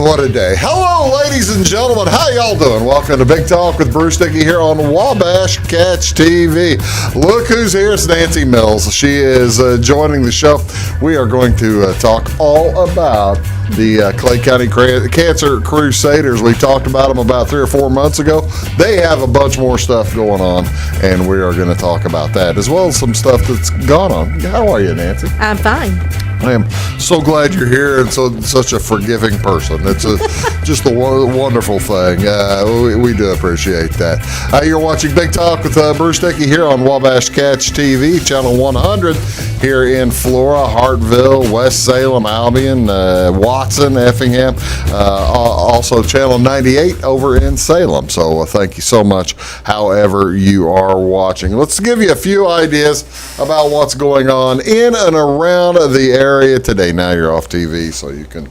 what a day. Hello, ladies and gentlemen. How y'all doing? Welcome to Big Talk with Bruce Dickey here on Wabash Catch TV. Look who's here. It's Nancy Mills. She is joining the show. We are going to talk all about the Clay County Cancer Crusaders. We talked about them about 3 or 4 months ago. They have a bunch more stuff going on, and we are going to talk about that, as well as some stuff that's gone on. How are you, Nancy? I'm fine. I am so glad you're here and such a forgiving person. It's just a wonderful thing. We do appreciate that. You're watching Big Talk with Bruce Dickey here on Wabash Catch TV, Channel 100 here in Flora, Hartville, West Salem, Albion, Watson, Effingham, also Channel 98 over in Salem. So thank you so much, however you are watching. Let's give you a few ideas about what's going on in and around the area today. Now you're off TV, so you can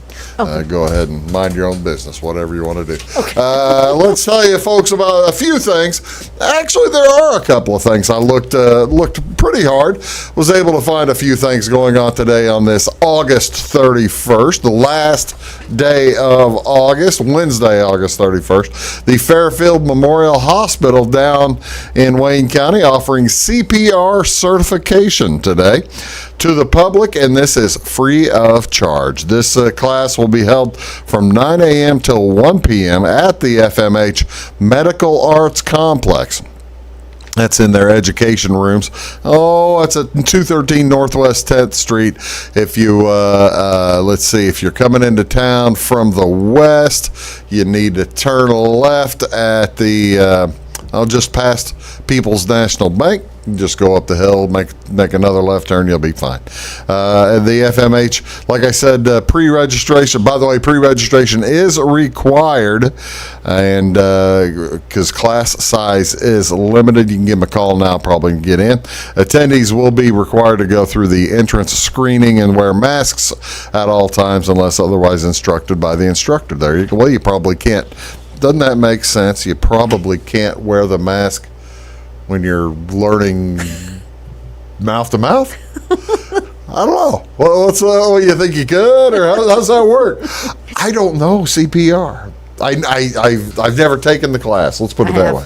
go ahead and mind your own business, whatever you want to do. Okay. Let's tell you, folks, about a few things. Actually, there are a couple of things. I looked pretty hard, was able to find a few things going on today on this August 31st, the last day of August, Wednesday, August 31st. The Fairfield Memorial Hospital down in Wayne County offering CPR certification today to the public, and this is free of charge. This class will be held from 9 a.m. till 1 p.m. at the FMH Medical Arts Complex. That's in their education rooms. Oh, it's at 213 Northwest 10th Street. If you, let's see, if you're coming into town from the west, you need to turn left at the, just past People's National Bank. Just go up the hill, make another left turn, you'll be fine. The FMH, like I said, pre-registration. By the way, pre-registration is required, and because class size is limited, you can give them a call now, probably get in. Attendees will be required to go through the entrance screening and wear masks at all times unless otherwise instructed by the instructor there. You probably can't. Doesn't that make sense? You probably can't wear the mask when you're learning mouth to mouth? I don't know. What you think you could, or how's that work? I don't know CPR. I've never taken the class. Let's put it that way.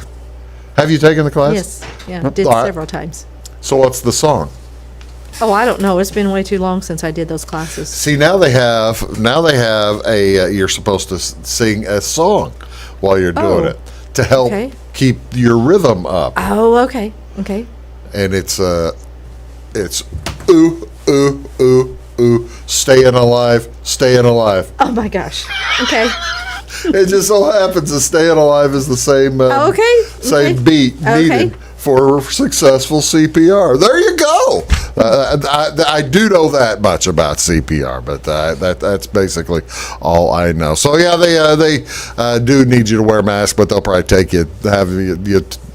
Have you taken the class? Yes. Yeah, did several times. So what's the song? Oh, I don't know. It's been way too long since I did those classes. See, now they have a you're supposed to sing a song while you're doing it to help keep your rhythm up. Oh, okay. Okay. And it's ooh, ooh, ooh, ooh, staying alive. Oh my gosh. Okay. It just so happens that staying alive is the same same beat needed for successful CPR. There you go. I do know that much about CPR, but that's basically all I know. So yeah, they do need you to wear a mask, but they'll probably have you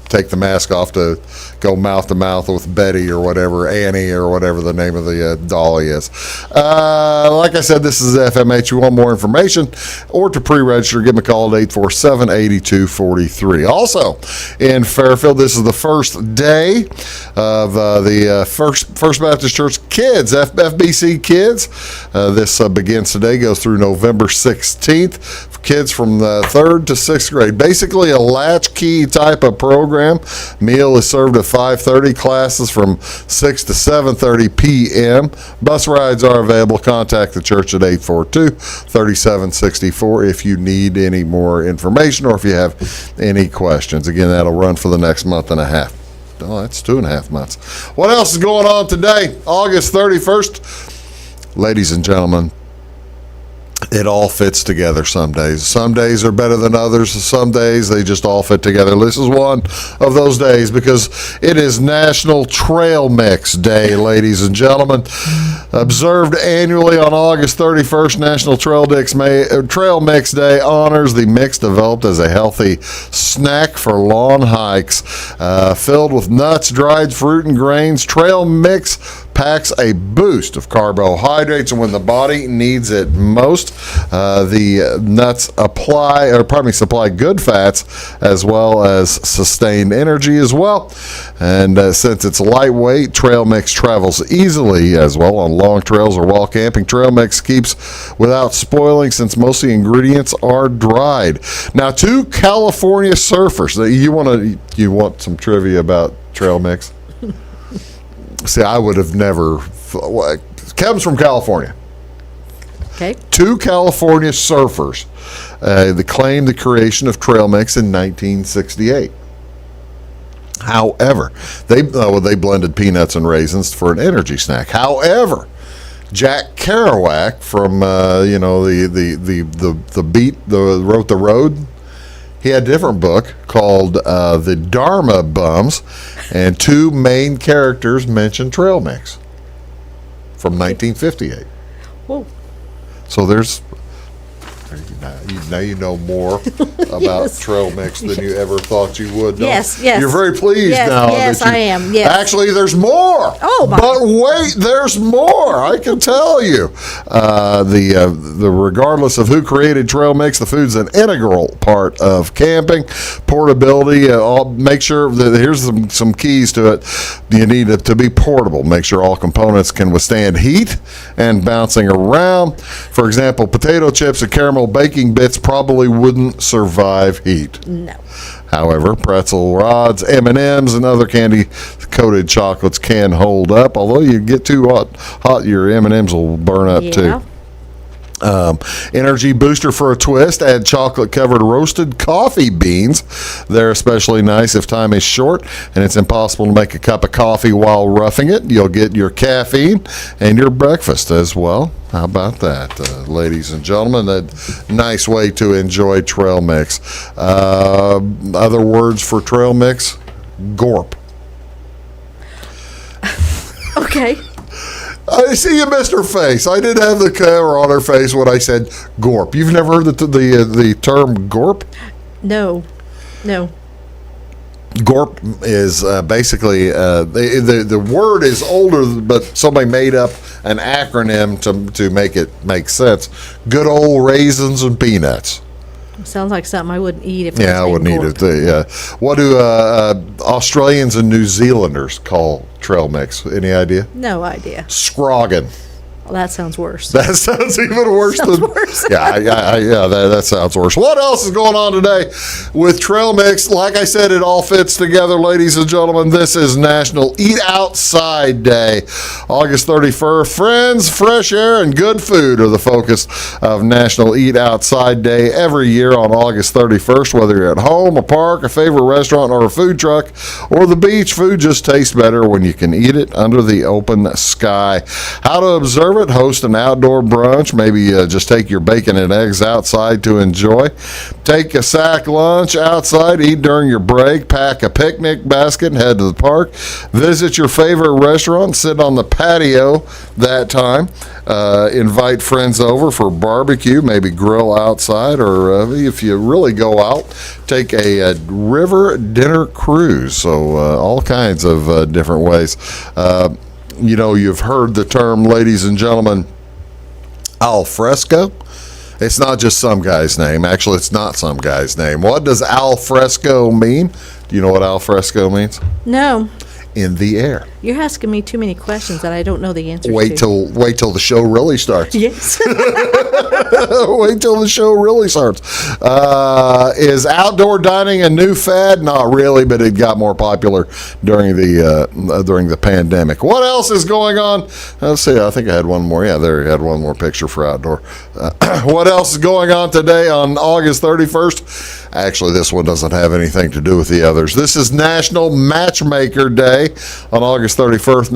take the mask off to go mouth to mouth with Betty or whatever, Annie or whatever the name of the dolly is. Like I said, this is FMH. You want more information or to pre-register, give them a call at 847-8243. Also in Fairfield, this is the first day of the First Baptist Church Kids, FBC Kids. This begins today, goes through November 16th. For kids from the 3rd to 6th grade. Basically a latchkey type of program. Meal is served at 5:30. Classes from 6 to 7:30 p.m. Bus rides are available. Contact the church at 842-3764 if you need any more information or if you have any questions. Again, that'll run for the next month and a half. Oh, that's 2.5 months. What else is going on today? August 31st. Ladies and gentlemen, it all fits together some days. Some days are better than others. Some days they just all fit together. This is one of those days because it is National Trail Mix Day, ladies and gentlemen. Observed annually on August 31st, National Trail Mix Day honors the mix developed as a healthy snack for long hikes. Filled with nuts, dried fruit, and grains, trail mix packs a boost of carbohydrates, and when the body needs it most, the nuts supply good fats as well as sustained energy as well. And since it's lightweight, trail mix travels easily as well on long trails or while camping. Trail mix keeps without spoiling since most of the ingredients are dried. Now, two California surfers. You want some trivia about trail mix? See, I would have never. Kevin's from California. Okay. Two California surfers they claimed the creation of trail mix in 1968. However, they blended peanuts and raisins for an energy snack. However, Jack Kerouac from wrote The Road. He had a different book called The Dharma Bums, and two main characters mentioned trail mix from 1958. Whoa. So now you know more about Yes. trail mix than you ever thought you would. Yes. You're very pleased Yes, now. yes, I am. Yes. Actually, there's more. Oh, my. But wait, there's more. I can tell you. The regardless of who created trail mix, the food's an integral part of camping. Portability. Make sure that here's some keys to it. You need it to be portable. Make sure all components can withstand heat and bouncing around. For example, potato chips and caramel baking bits probably wouldn't survive heat. No. However, pretzel rods, M&Ms, and other candy-coated chocolates can hold up. Although you get too hot, your M&Ms will burn up too. Energy booster for a twist, add chocolate-covered roasted coffee beans. They're especially nice if time is short and it's impossible to make a cup of coffee while roughing it. You'll get your caffeine and your breakfast as well. How about that, ladies and gentlemen? A nice way to enjoy trail mix. Other words for trail mix? Gorp. Okay. I see you missed her face. I did have the camera on her face when I said gorp. You've never heard the term gorp? No. Gorp is basically the word is older, but somebody made up an acronym to make it make sense. Good old raisins and peanuts. Sounds like something I wouldn't eat if Yeah, I wouldn't eat it. Yeah. What do Australians and New Zealanders call trail mix? Any idea? No idea. Scroggin. Well, that sounds worse. That sounds even worse Sounds than. worse. Yeah, that sounds worse. What else is going on today with trail mix? Like I said, it all fits together, ladies and gentlemen. This is National Eat Outside Day, August 31st. Friends, fresh air, and good food are the focus of National Eat Outside Day every year on August 31st. Whether you're at home, a park, a favorite restaurant, or a food truck, or the beach, food just tastes better when you can eat it under the open sky. How to observe it? Host an outdoor brunch. Maybe just take your bacon and eggs outside to enjoy. Take a sack lunch outside. Eat during your break. Pack a picnic basket and head to the park. Visit your favorite restaurant. Sit on the patio that time. Invite friends over for barbecue. Maybe grill outside, or if you really go out, take a river dinner cruise. So all kinds of different ways. You've heard the term, ladies and gentlemen, al fresco. It's not just some guy's name. Actually, it's not some guy's name. What does al fresco mean? Do you know what al fresco means? No. In the air. You're asking me too many questions that I don't know the answer to. Wait till the show really starts. Yes. Wait till the show really starts. Is outdoor dining a new fad? Not really, but it got more popular during the pandemic. What else is going on? Let's see. I think I had one more. Yeah, there you had one more picture for outdoor. What else is going on today on August 31st? Actually, this one doesn't have anything to do with the others. This is National Matchmaker Day. On August 31st,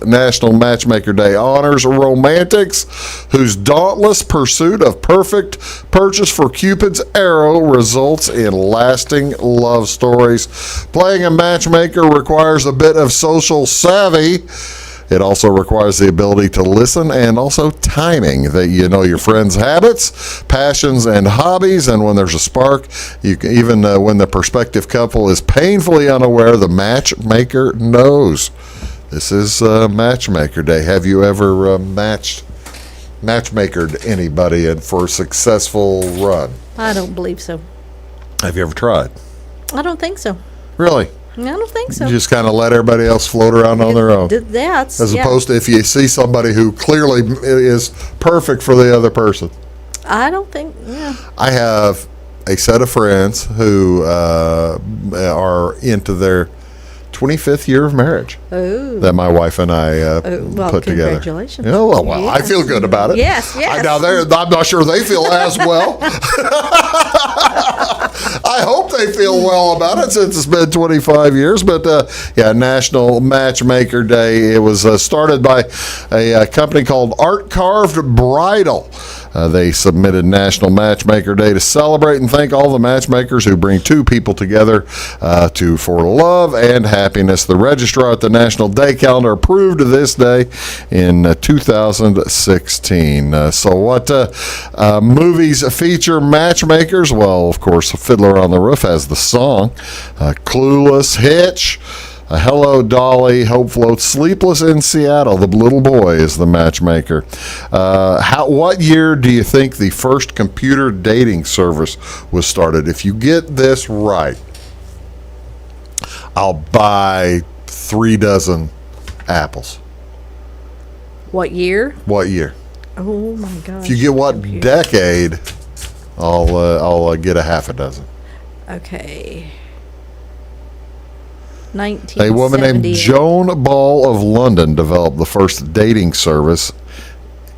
National Matchmaker Day honors romantics whose dauntless pursuit of perfect purchase for Cupid's arrow results in lasting love stories. Playing a matchmaker requires a bit of social savvy. It also requires the ability to listen and also timing, that you know your friends' habits, passions, and hobbies. And when there's a spark, you can, even when the prospective couple is painfully unaware, the matchmaker knows. This is Matchmaker Day. Have you ever matchmakered anybody and for a successful run? I don't believe so. Have you ever tried? I don't think so. Really? I don't think so. You just kind of let everybody else float around on their own. As opposed to if you see somebody who clearly is perfect for the other person. I don't think, I have a set of friends who are into their 25th year of marriage that my wife and I put together. Congratulations. Yeah, well, I feel good about it. Yes. I'm not sure they feel as well. I hope they feel well about it since it's been 25 years. But, National Matchmaker Day. It was started by a company called Art Carved Bridal. They submitted National Matchmaker Day to celebrate and thank all the matchmakers who bring two people together for love and happiness. The registrar at the National Day Calendar approved of this day in 2016. So what movies feature matchmakers? Well, of course, Fiddler on the Roof has the song. Clueless, Hitch, Hello, Dolly, Hope Floats, Sleepless in Seattle. The little boy is the matchmaker. What year do you think the first computer dating service was started? If you get this right, I'll buy 3 dozen apples. What year? What year? Oh my gosh. If you get what decade, I'll get a half a dozen. Okay. A woman named Joan Ball of London developed the first dating service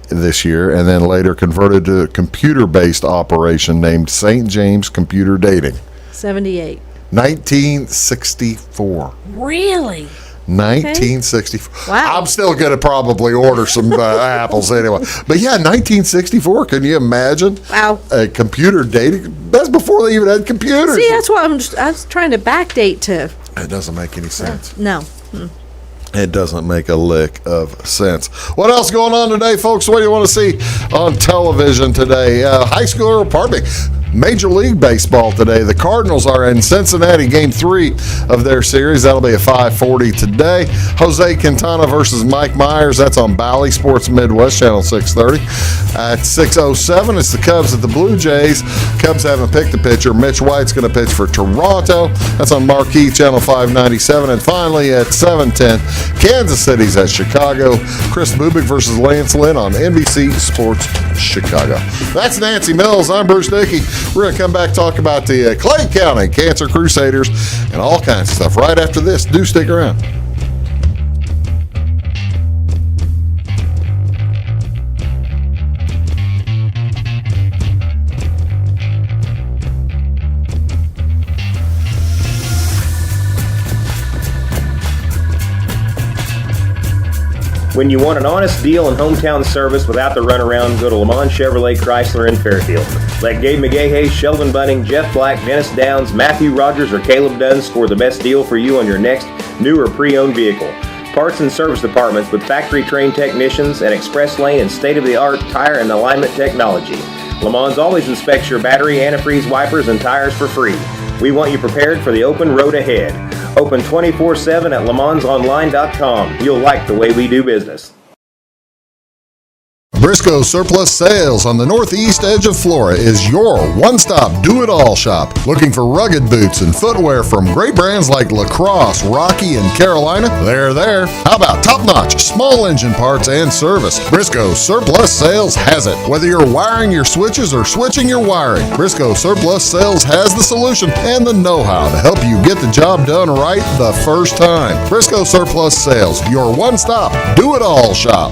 this year and then later converted to a computer-based operation named St. James Computer Dating. 78. 1964. Really? 1964. Wow. I'm still going to probably order some apples anyway. But 1964. Can you imagine? Wow. A computer dating? That's before they even had computers. See, that's why I was trying to backdate to. It doesn't make any sense. No. It doesn't make a lick of sense. What else going on today, folks? What do you want to see on television today? Major League Baseball today. The Cardinals are in Cincinnati, Game 3 of their series. That'll be at 5:40 today. Jose Quintana versus Mike Myers. That's on Bally Sports Midwest, Channel 630. At 6:07, it's the Cubs at the Blue Jays. Cubs haven't picked a pitcher. Mitch White's going to pitch for Toronto. That's on Marquee, Channel 597. And finally, at 7:10, Kansas City's at Chicago. Chris Bubik versus Lance Lynn on NBC Sports Chicago. That's Nancy Mills. I'm Bruce Dickey. We're going to come back talk about the Clay County Cancer Crusaders and all kinds of stuff right after this. Do stick around. When you want an honest deal and hometown service without the runaround, go to Lamont Chevrolet Chrysler in Fairfield. Let Gabe McGahey, Sheldon Bunning, Jeff Black, Dennis Downs, Matthew Rogers, or Caleb Dunn score the best deal for you on your next new or pre-owned vehicle. Parts and service departments with factory-trained technicians and express lane and state-of-the-art tire and alignment technology. Lamont always inspects your battery, antifreeze, wipers, and tires for free. We want you prepared for the open road ahead. Open 24/7 at LeMansOnline.com. You'll like the way we do business. Briscoe Surplus Sales on the northeast edge of Flora is your one-stop do-it-all shop. Looking for rugged boots and footwear from great brands like Lacrosse, Rocky, and Carolina? They're there. How about top-notch small engine parts and service? Briscoe Surplus Sales has it. Whether you're wiring your switches or switching your wiring, Briscoe Surplus Sales has the solution and the know-how to help you get the job done right the first time. Briscoe Surplus Sales, your one-stop do-it-all shop.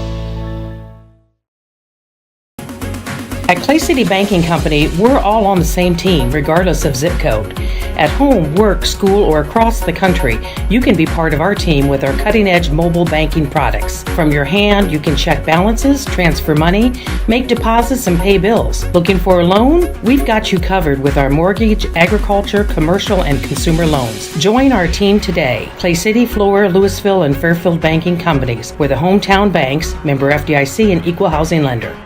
At Clay City Banking Company, we're all on the same team, regardless of zip code. At home, work, school, or across the country, you can be part of our team with our cutting-edge mobile banking products. From your hand, you can check balances, transfer money, make deposits, and pay bills. Looking for a loan? We've got you covered with our mortgage, agriculture, commercial, and consumer loans. Join our team today. Clay City, Flora, Louisville, and Fairfield Banking Companies. We're the hometown banks, member FDIC, and equal housing lender.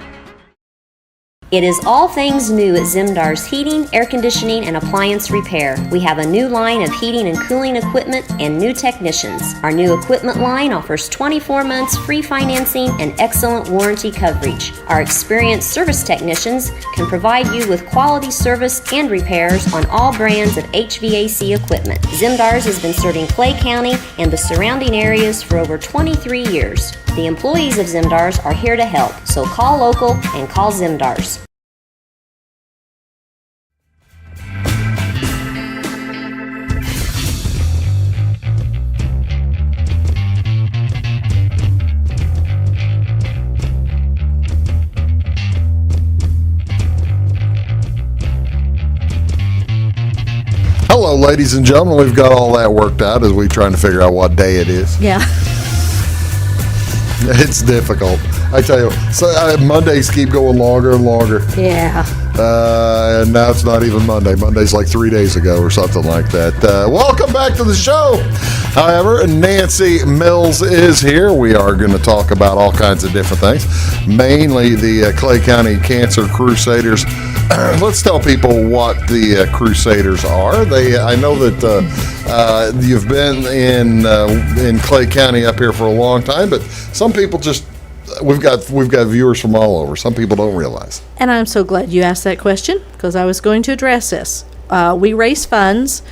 It is all things new at Zimdar's Heating, Air Conditioning, and Appliance Repair. We have a new line of heating and cooling equipment and new technicians. Our new equipment line offers 24 months free financing and excellent warranty coverage. Our experienced service technicians can provide you with quality service and repairs on all brands of HVAC equipment. Zimdar's has been serving Clay County and the surrounding areas for over 23 years. The employees of Zimdar's are here to help, so call local and call Zimdar's. Hello, ladies and gentlemen. We've got all that worked out as we're trying to figure out what day it is. Yeah. It's difficult. I tell you, so Mondays keep going longer and longer. Yeah. And now it's not even Monday. Monday's like 3 days ago or something like that. Welcome back to the show. However, Nancy Mills is here. We are going to talk about all kinds of different things, mainly the Clay County Cancer Crusaders. Let's tell people what the Crusaders are. I know that you've been in Clay County up here for a long time, but some people just we've got viewers from all over. Some people don't realize. And I'm so glad you asked that question because I was going to address this. We raise funds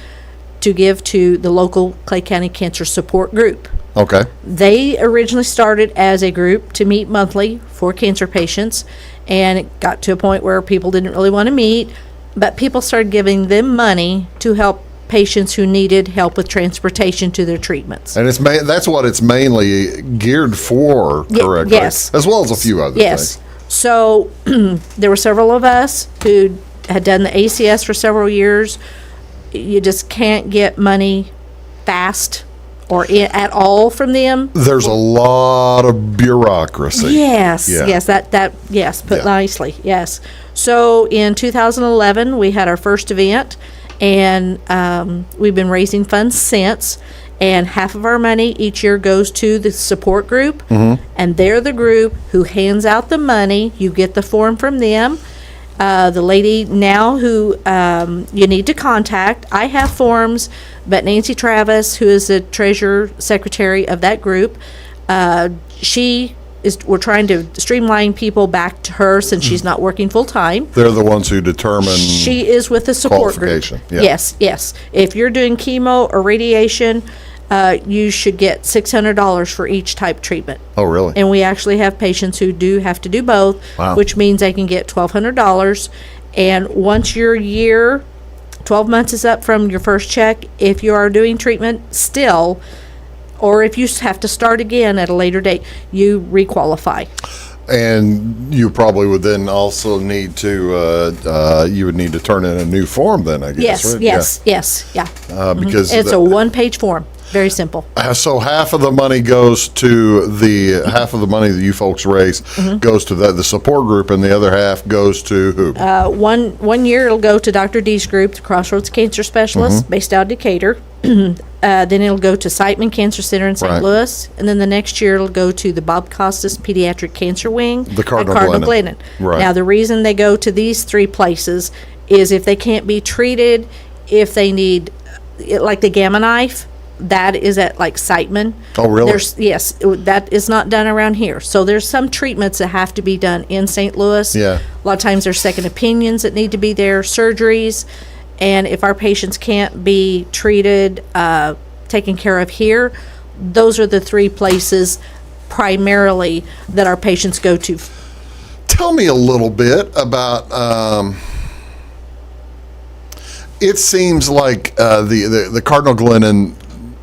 to give to the local Clay County Cancer Support Group. Okay. They originally started as a group to meet monthly for cancer patients, and it got to a point where people didn't really want to meet, but people started giving them money to help patients who needed help with transportation to their treatments. And that's what it's mainly geared for, correct? Yes. As well as a few other Yes. things. So there were several of us who had done the ACS for several years. You just can't get money fast or at all from them. There's a lot of bureaucracy. Yes, Yeah. yes, put nicely, yes. So in 2011, we had our first event, and we've been raising funds since, and half of our money each year goes to the support group, and they're the group who hands out the money. You get the form from them. The lady now who you need to contact, I have forms, but Nancy Travis, who is the treasurer secretary of that group, we're trying to streamline people back to her since she's not working full time. They're the ones who determine. She is with the support group. Qualification, yeah. Yes. If you're doing chemo or radiation, you should get $600 for each type treatment. Oh, really? And we actually have patients who do have to do both, Wow. which means they can get $1,200. And once your year, 12 months is up from your first check, if you are doing treatment still, or if you have to start again at a later date, you requalify. And you probably would then also need to, you would need to turn in a new form then, I guess, right? Yes, yeah. Because It's a one-page form, very simple. so half of the money goes to half of the money that you folks raise goes to the support group, and the other half goes to who? One year it'll go to Dr. D's group, the Crossroads Cancer Specialist, based out of Decatur. Then it'll go to Siteman Cancer Center in St. Right. Louis, and then the next year it'll go to the Bob Costas Pediatric Cancer Wing The at Cardinal Glennon. Right. Now, the reason they go to these three places is if they can't be treated, if they need, like the Gamma Knife, that is at like Siteman. Oh, really? Yes, that is not done around here. So there's some treatments that have to be done in St. Louis. Yeah. A lot of times there's second opinions that need to be there, surgeries. And if our patients can't be treated, taken care of here, those are the three places primarily that our patients go to. Tell me a little bit about. It seems like the Cardinal Glennon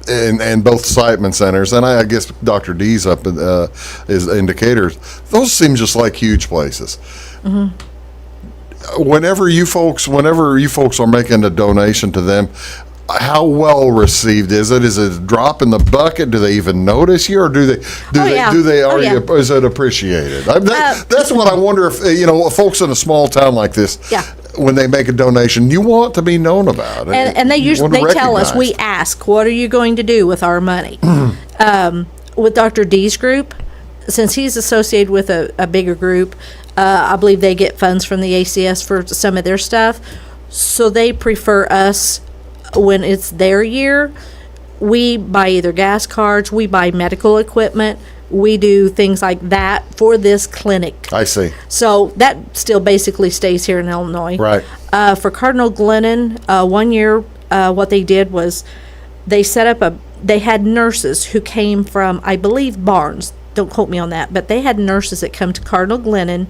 and both Siteman centers, and I guess Dr. D's up is indicators. Those seem just like huge places. Whenever you folks are making a donation to them, how well received is it? Is it a drop in the bucket? Do they even notice you, or is it appreciated? That's what I wonder if folks in a small town like this. Yeah. When they make a donation, you want to be known about it. And they tell us, we ask, what are you going to do with our money? With Dr. D's group, since he's associated with a bigger group, I believe they get funds from the ACS for some of their stuff. So they prefer us when it's their year. We buy either gas cards, we buy medical equipment, we do things like that for this clinic. I see. So that still basically stays here in Illinois. Right. For Cardinal Glennon, 1 year, what they did was they set up they had nurses who came from, I believe, Barnes. Don't quote me on that, but they had nurses that come to Cardinal Glennon,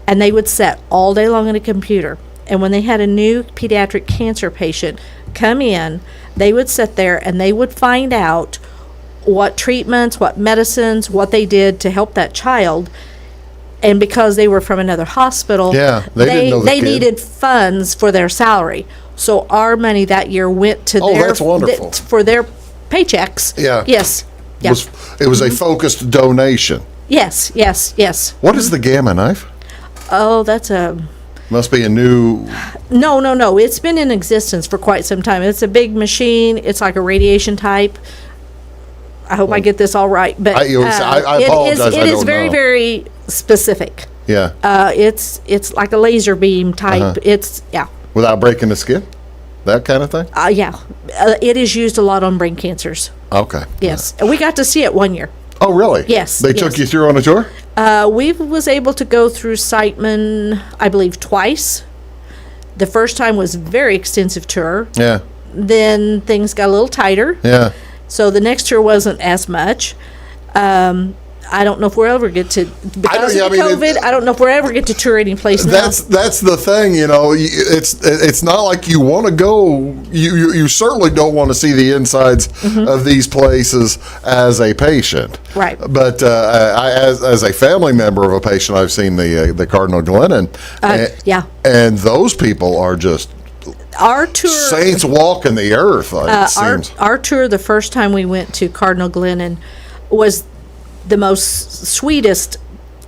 and they would sit all day long on a computer. And when they had a new pediatric cancer patient come in, they would sit there and they would find out what treatments, what medicines, what they did to help that child. And because they were from another hospital, Yeah, they didn't know the they kid. needed funds for their salary. So our money that year went to Oh, that's wonderful. for their paychecks. Yeah. Yes. Yeah. It was a focused donation. Yes. What is the Gamma knife? Oh, that's a... Must be a new. No. It's been in existence for quite some time. It's a big machine. It's like a radiation type. I hope I get this all right, but I apologize. I It is don't very, know. very specific. Yeah. It's like a laser beam type. It's Without breaking the skin? That kind of thing? it is used a lot on brain cancers. Okay. Yes, and we got to see it 1 year. Oh, really? Yes, They took yes. you through on a tour? We was able to go through Siteman, I believe, twice. The first time was a very extensive tour. Yeah. Then things got a little tighter. Yeah. So the next tour wasn't as much. I don't know if we'll ever get to, because of COVID, I don't know if we'll ever get to tour any place now. That's the thing, it's not like you want to go, you certainly don't want to see the insides of these places as a patient. Right. But as a family member of a patient, I've seen the Cardinal Glennon. Yeah. And those people are just Our tour, saints walking the earth, it seems. our tour, the first time we went to Cardinal Glennon, was the most sweetest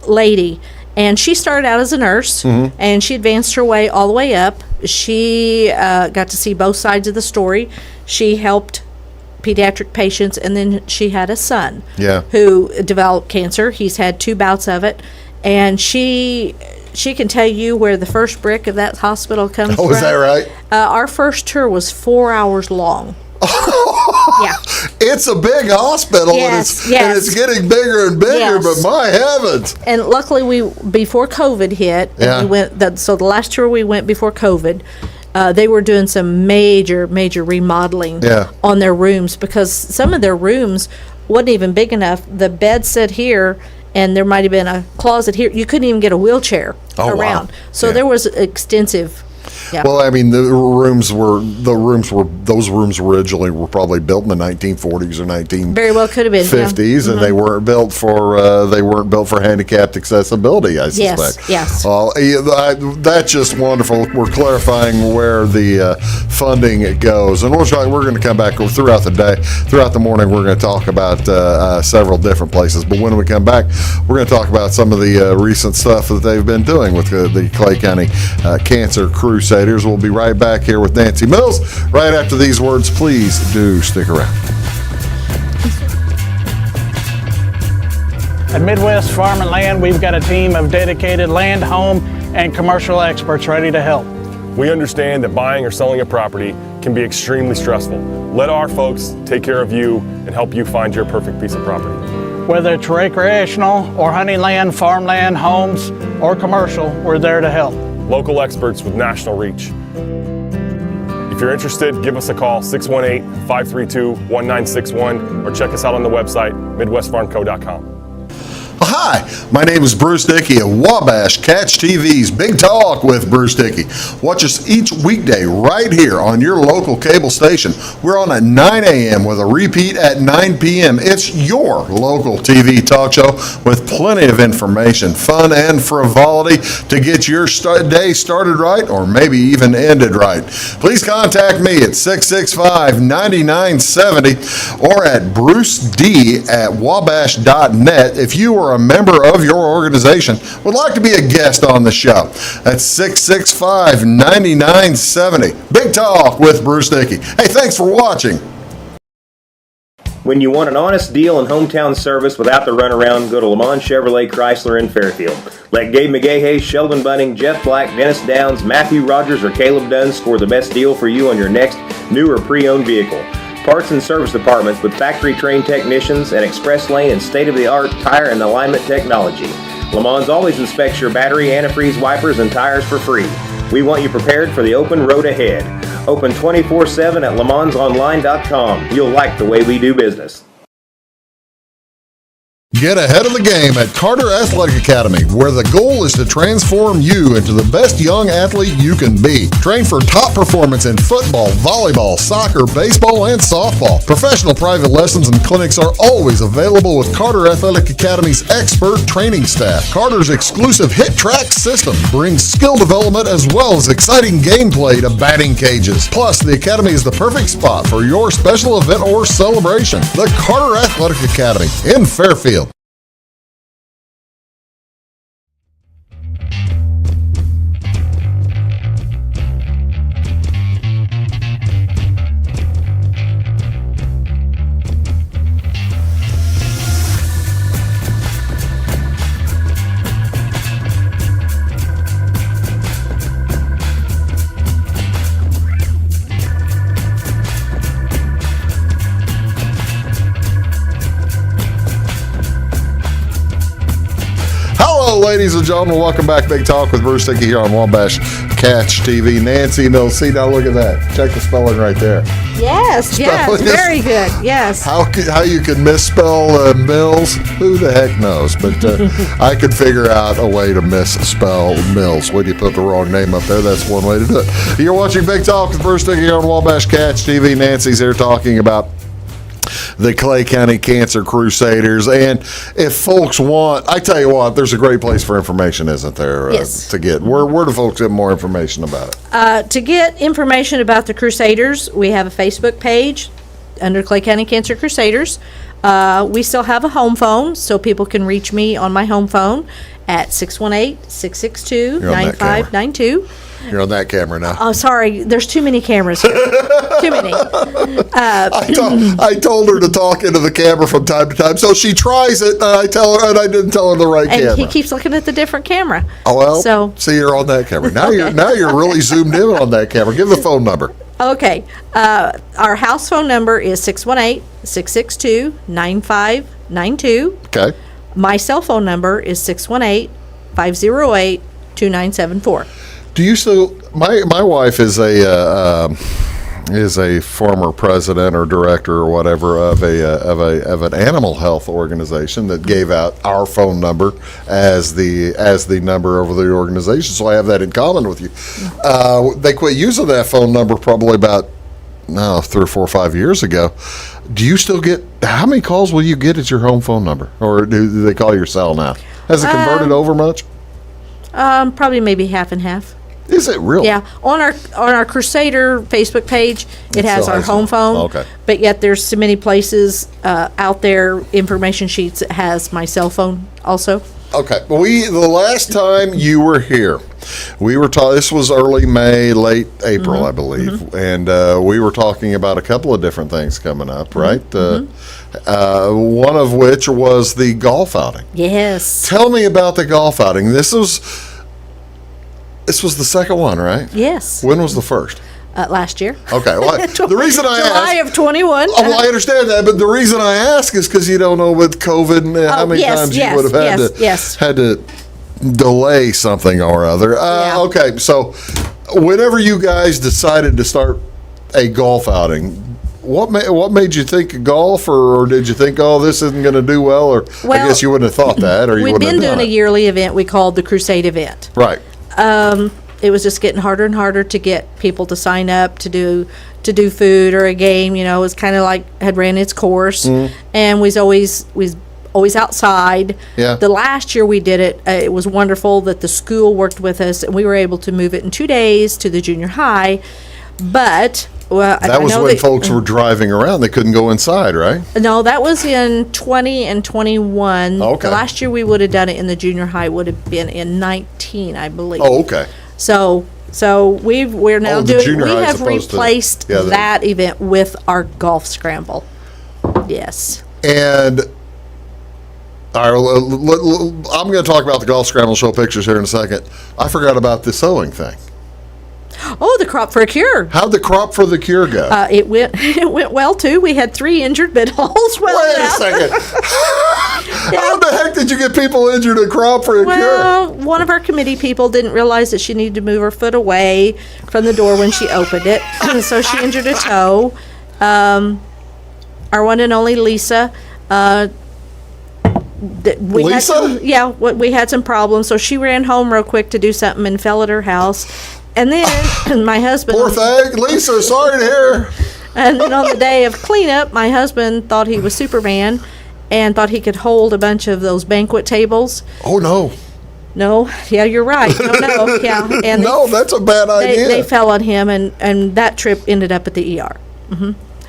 lady. And she started out as a nurse, and she advanced her way all the way up. She got to see both sides of the story. She helped pediatric patients, and then she had a son who developed cancer. He's had 2 bouts of it, and she can tell you where the first brick of that hospital comes from. Oh, is that right? Our first tour was 4 hours long. Yeah. It's a big hospital, and it's getting bigger and bigger, Yes. but my heavens. And luckily, before COVID hit, and we went. So the last tour we went before COVID, they were doing some major remodeling on their rooms, because some of their rooms wasn't even big enough. The bed sit here, and there might have been a closet here. You couldn't even get a wheelchair around. Wow. So there was extensive. Yeah. Well, I mean, those rooms originally were probably built in the 1940s or 1950s, very well could have been, and they weren't built for handicapped accessibility, I suspect. Yes. That's just wonderful. We're clarifying where the funding goes, and we're going to come back throughout the day, throughout the morning. We're going to talk about several different places, but when we come back, we're going to talk about some of the recent stuff that they've been doing with the Clay County Cancer Crusaders. We'll be right back here with Nancy Mills right after these words. Please do stick around. At Midwest Farm and Land, we've got a team of dedicated land, home, and commercial experts ready to help. We understand that buying or selling a property can be extremely stressful. Let our folks take care of you and help you find your perfect piece of property. Whether it's recreational or hunting land, farmland, homes, or commercial, we're there to help. Local experts with national reach. If you're interested, give us a call, 618-532-1961, or check us out on the website, midwestfarmco.com. Hi, my name is Bruce Dickey of Wabash Catch TV's Big Talk with Bruce Dickey. Watch us each weekday right here on your local cable station. We're on at 9 a.m. with a repeat at 9 p.m. It's your local TV talk show with plenty of information, fun, and frivolity to get your day started right or maybe even ended right. Please contact me at 665-9970 or at bruced@wabash.net if you are a member of your organization would like to be a guest on the show. That's 665-9970. Big Talk with Bruce Dickey. Hey, thanks for watching. When you want an honest deal and hometown service without the runaround, go to Lamont Chevrolet Chrysler in Fairfield. Let Gabe McGahey, Sheldon Bunning, Jeff Black, Dennis Downs, Matthew Rogers, or Caleb Dunn score the best deal for you on your next new or pre-owned vehicle. Parts and service departments with factory-trained technicians and express lane and state-of-the-art tire and alignment technology. Lamont always inspects your battery, antifreeze, wipers, and tires for free. We want you prepared for the open road ahead. Open 24/7 at LaMonsOnline.com. You'll like the way we do business. Get ahead of the game at Carter Athletic Academy, where the goal is to transform you into the best young athlete you can be. Train for top performance in football, volleyball, soccer, baseball, and softball. Professional private lessons and clinics are always available with Carter Athletic Academy's expert training staff. Carter's exclusive Hit Track system brings skill development as well as exciting gameplay to batting cages. Plus, the Academy is the perfect spot for your special event or celebration. The Carter Athletic Academy in Fairfield. Ladies and gentlemen, welcome back. Big Talk with Bruce Dickey here on Wabash Catch TV. Nancy Mills. See, now look at that. Check the spelling right there. Yes, very good. Yes. How you can misspell Mills? Who the heck knows? But I could figure out a way to misspell Mills. When you put the wrong name up there, that's one way to do it. You're watching Big Talk with Bruce Dickey here on Wabash Catch TV. Nancy's here talking about the Clay County Cancer Crusaders. And if folks want, I tell you what, there's a great place for information, isn't there? Yes. To get where do folks get more information about it? To get information about the Crusaders, we have a Facebook page under Clay County Cancer Crusaders. We still have a home phone, so people can reach me on my home phone at 618-662-9592. You're on that camera now. Oh, sorry. There's too many cameras here. Too many. I told her to talk into the camera from time to time, so she tries it, and I tell her, and I didn't tell her the right camera. And he keeps looking at the different camera. Oh, well, see, you're on that camera. Now you're really zoomed in on that camera. Give the phone number. Okay. Our house phone number is 618-662-9592. Okay. My cell phone number is 618-508-2974. Do you still? My wife is a former president or director or whatever of an animal health organization that gave out our phone number as the number of the organization. So I have that in common with you. They quit using that phone number probably about 3 or 4 or 5 years ago. Do you still get? How many calls will you get at your home phone number, or do they call your cell now? Has it converted over much? Probably maybe half and half. Is it really? Yeah. On our Crusader Facebook page, it has our home phone. Okay. But yet there's so many places out there, information sheets that has my cell phone also. Okay. The last time you were here, we were talking. This was early May, late April, I believe, and we were talking about a couple of different things coming up, right? One of which was the golf outing. Yes. Tell me about the golf outing. This was the second one, right? Yes. When was the first? Last year. Okay. Well, the reason I July ask, of 21. Oh, well, I understand that, but the reason I ask is because you don't know with COVID and how many times you would have had to delay something or other. Yeah. Okay, so whenever you guys decided to start a golf outing, what made you think of golf, or did you think, this isn't going to do well, or I guess you wouldn't have thought that, or you wouldn't have done it? We've been doing a yearly event we called the Crusade event. Right. It was just getting harder and harder to get people to sign up to do food or a game. It was kind of like had ran its course, and was always outside. Yeah. The last year we did it, it was wonderful that the school worked with us, and we were able to move it in 2 days to the junior high. But that was when folks were driving around; they couldn't go inside, right? No, that was in 20 and 21. Okay. The last year we would have done it in the junior high would have been in 19, I believe. Oh, okay. So we're now the doing. junior We high have supposed to- replaced that event with our golf scramble. Yes. And all right, I'm going to talk about the golf scramble, show pictures here in a second. I forgot about the sewing thing. Oh, the crop for a cure. How'd the crop for the cure go? It went well too. We had 3 injured, but all's well. Wait now. a second. How the heck did you get people injured in crop for a Well, cure? one of our committee people didn't realize that she needed to move her foot away from the door when she opened it, so she injured a toe. Our one and only Lisa. We had Lisa? we had some problems, so she ran home real quick to do something and fell at her house. And then my husband. Poor thing. Lisa, sorry to hear. And then on the day of cleanup, my husband thought he was Superman and thought he could hold a bunch of those banquet tables. Oh, no. No, yeah, you're right. No, yeah. And No, that's a bad idea. They fell on him, and that trip ended up at the ER.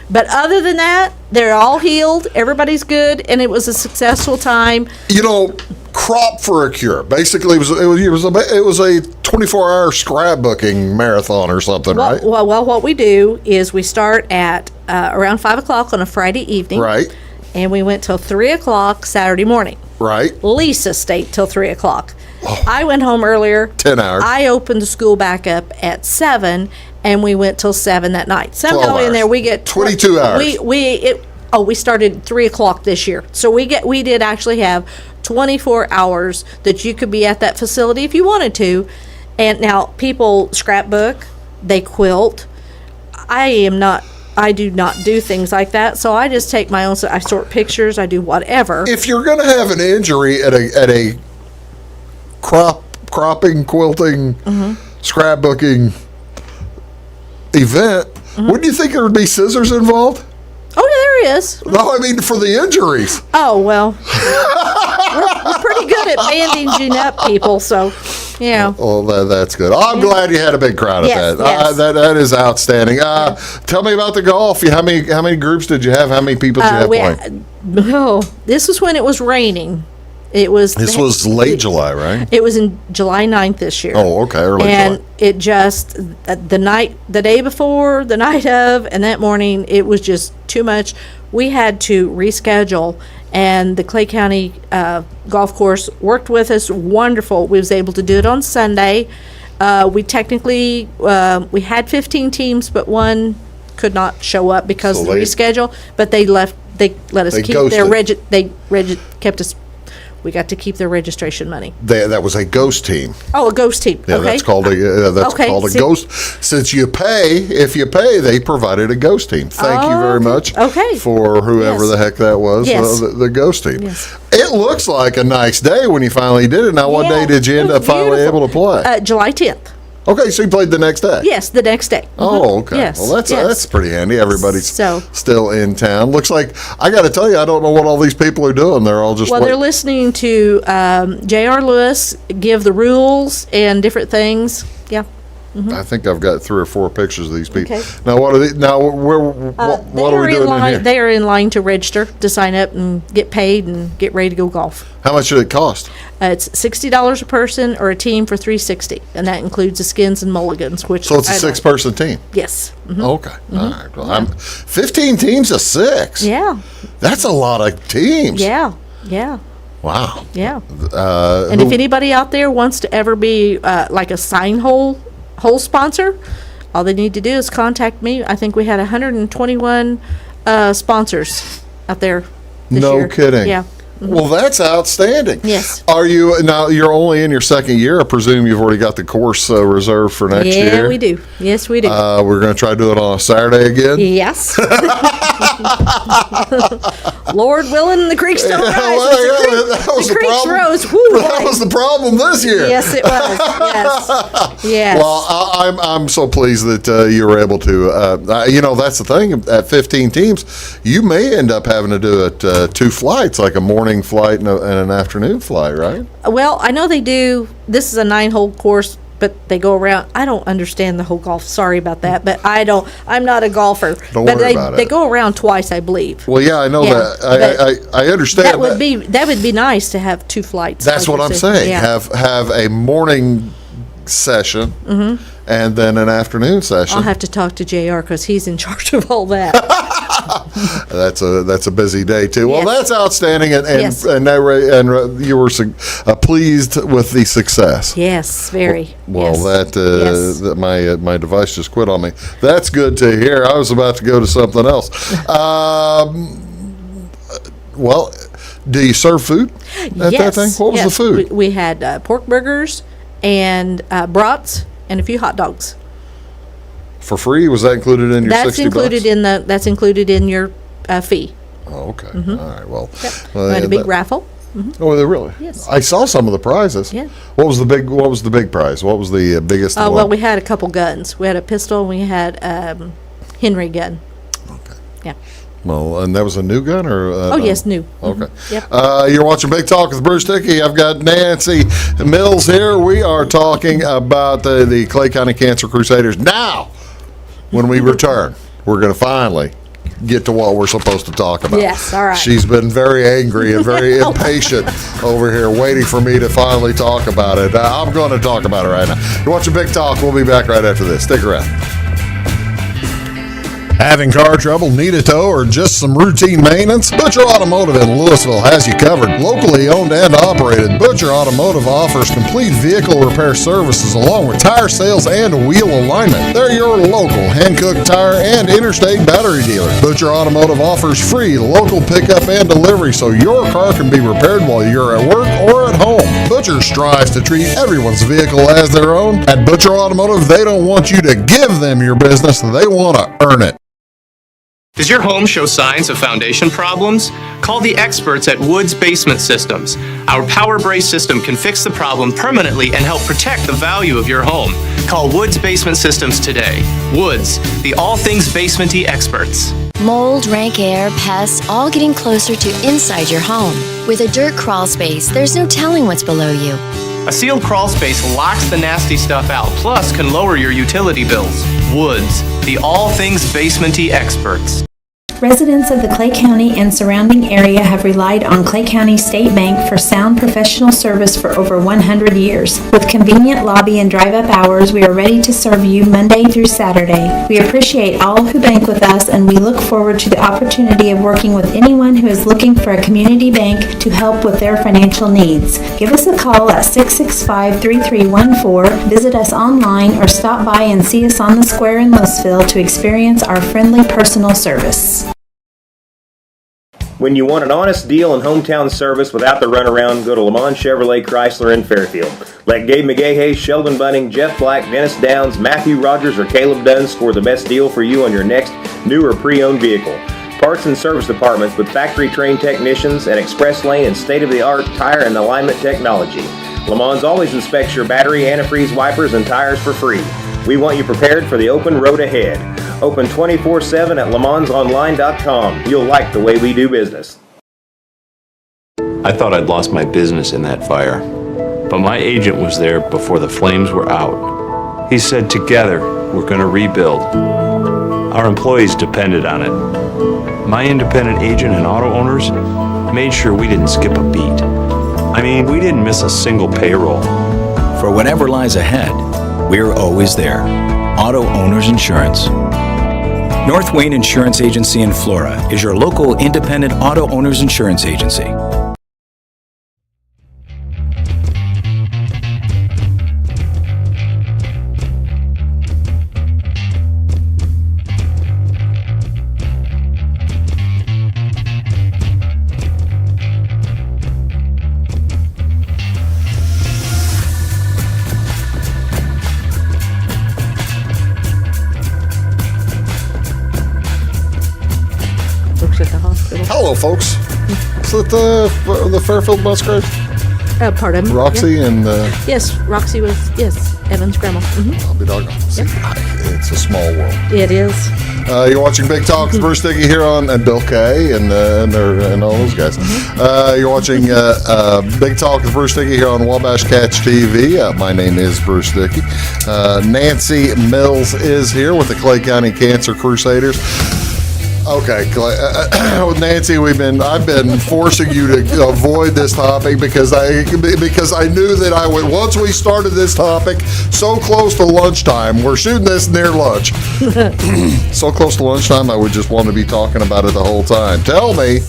But other than that, they're all healed. Everybody's good, and it was a successful time. You know, crop for a cure. Basically, it was a 24-hour scrapbooking marathon or something, right? Well, what we do is we start at around 5 o'clock on a Friday evening. Right. And we went till 3 o'clock Saturday morning. Right. Lisa stayed till 3 o'clock. I went home earlier. 10 hours. I opened the school back up at 7, and we went till 7 that night. Somehow in there we get 22 hours. We started 3 o'clock this year, so we did actually have 24 hours that you could be at that facility if you wanted to. And now people scrapbook, they quilt. I do not do things like that, so I just take my own. I sort pictures. I do whatever. If you're going to have an injury at a cropping, quilting, scrapbooking event, wouldn't you think there would be scissors involved? Oh, there is. No, I mean for the injuries. Oh, well, we're pretty good at bandaging up people, so, yeah. Well, that's good. I'm glad you had a big crowd at Yes, that. yes. That is outstanding. Tell me about the golf. How many groups did you have? How many people did you have playing? This was when it was raining. This was late July, right? It was in July 9th this year. Oh, okay, early and July. It just, the day before, the night of, and that morning, it was just too much. We had to reschedule, and the Clay County golf course worked with us. Wonderful. We was able to do it on Sunday. We technically, we had 15 teams, but one could not show up because of the reschedule, but they let us keep their kept us. We got to keep their registration money. That was a ghost team. Oh, a ghost team. Yeah, okay. that's called a ghost. Since if you pay, they provided a ghost team. Thank you very much. For whoever the heck that was, the ghost team. Yes. It looks like a nice day when you finally did it. Now, what day did you end up finally able to play? July 10th. Okay, so you played the next day? Yes, the next day. Oh, okay. Yes. Well, that's pretty handy. Everybody's So- still in town. Looks like, I got to tell you, I don't know what all these people are doing. They're all just They're listening to J.R. Lewis give the rules and different things. Yeah. I think I've got 3 or 4 pictures of these people. Okay. Now, what are they? Now, what are we doing in here? They are in line to register, to sign up and get paid and get ready to go golf. How much did it cost? It's $60 a person or a team for $360, and that includes the skins and mulligans. Which So it's a 6-person team. Yes. Okay. All right. Well, 15 teams to 6. Yeah. That's a lot of teams. Yeah. Yeah. Wow. Yeah. And if anybody out there wants to ever be like a sign hole sponsor, all they need to do is contact me. I think we had 121 sponsors out there this year. No kidding. Yeah. Well, that's outstanding. Yes. Are you now? You're only in your second year. I presume you've already got the course reserved for next year. Yeah, we do. Yes, we do. We're going to try to do it on a Saturday again. Yes. Lord willing, the creeks don't rise. The creeks rose. Woo, that was the problem this year. Yes, it was. Yes. Yes. Well, I'm so pleased that you were able to. That's the thing. At 15 teams, you may end up having to do it 2 flights, like a morning flight and an afternoon flight, right? Well, I know they do. This is a 9-hole course, but they go around. I don't understand the whole golf. Sorry about that, but I'm not a golfer. Don't but worry about it. They go around twice, I believe. Well, yeah, I know that. I understand that. Would be nice to have 2 flights. That's what I'm saying. Yeah. Have a morning session and then an afternoon session. I'll have to talk to JR because he's in charge of all that. That's a busy day too. Well, Yes. that's outstanding, and Yes. and you were pleased with the success. Yes, very. Well, yes. Yes. that my device just quit on me. That's good to hear. I was about to go to something else. Well, do you serve food at that Yes, thing? What was the yes. food? We had pork burgers and brats and a few hot dogs. For free? Was that included in your That's $60? included in your fee. Oh, okay. All right. Well, We had a big raffle. Oh, they really? Yes. I saw some of the prizes. Yeah. What was the big prize? What was the biggest one? Well, we had a couple guns. We had a pistol. And we had Henry gun. Okay. Yeah. Well, and that was a new gun, or? Oh yes, new. Okay. Yep. You're watching Big Talk with Bruce Dickey. I've got Nancy Mills here. We are talking about the Clay County Cancer Crusaders. Now, when we return, we're going to finally get to what we're supposed to talk about. Yes, all right. She's been very angry and very impatient over here, waiting for me to finally talk about it. I'm going to talk about it right now. You're watching Big Talk. We'll be back right after this. Stick around. Having car trouble, need a tow, or just some routine maintenance? Butcher Automotive in Louisville has you covered. Locally owned and operated, Butcher Automotive offers complete vehicle repair services along with tire sales and wheel alignment. They're your local Hankook tire and interstate battery dealer. Butcher Automotive offers free local pickup and delivery so your car can be repaired while you're at work or at home. Butcher strives to treat everyone's vehicle as their own. At Butcher Automotive, they don't want you to give them your business, they want to earn it. Does your home show signs of foundation problems? Call the experts at Woods Basement Systems. Our Power Brace system can fix the problem permanently and help protect the value of your home. Call Woods Basement Systems today. Woods, the all things basement-y experts. Mold, rank air, pests, all getting closer to inside your home. With a dirt crawl space, there's no telling what's below you. A sealed crawl space locks the nasty stuff out, plus can lower your utility bills. Woods, the all things basement-y experts. Residents of the Clay County and surrounding area have relied on Clay County State Bank for sound professional service for over 100 years. With convenient lobby and drive-up hours, we are ready to serve you Monday through Saturday. We appreciate all who bank with us, and we look forward to the opportunity of working with anyone who is looking for a community bank to help with their financial needs. Give us a call at 665-3314, visit us online, or stop by and see us on the square in Louisville to experience our friendly personal service. When you want an honest deal and hometown service without the runaround, go to Lamont Chevrolet Chrysler in Fairfield. Let Gabe McGahey, Sheldon Bunning, Jeff Black, Dennis Downs, Matthew Rogers, or Caleb Dunn score the best deal for you on your next new or pre-owned vehicle. Parts and service departments with factory-trained technicians and express lane and state-of-the-art tire and alignment technology. Lamont's always inspects your battery, antifreeze, wipers, and tires for free. We want you prepared for the open road ahead. Open 24/7 at LaMonsOnline.com. You'll like the way we do business. I thought I'd lost my business in that fire, but my agent was there before the flames were out. He said, together, we're going to rebuild. Our employees depended on it. My independent agent and auto owners made sure we didn't skip a beat. I mean, we didn't miss a single payroll. For whatever lies ahead, we're always there. Auto Owners Insurance. North Wayne Insurance Agency in Flora is your local independent auto owners insurance agency. At the hospital. Hello, folks. Is it the Fairfield Musgraves? Pardon? Roxy Yeah. and... Yes, Roxy was, yes, Evan's grandma. I'll be doggone. Yep. It's a small world. It is. You're watching Big Talk with Bruce Dickey here on, and Bill Kay and all those guys. You're watching Big Talk with Bruce Dickey here on Wabash Catch TV. My name is Bruce Dickey. Nancy Mills is here with the Clay County Cancer Crusaders. Okay, Nancy, I've been forcing you to avoid this topic because I knew that I would. Once we started this topic, so close to lunchtime, we're shooting this near lunch. So close to lunchtime, I would just want to be talking about it the whole time. Tell me,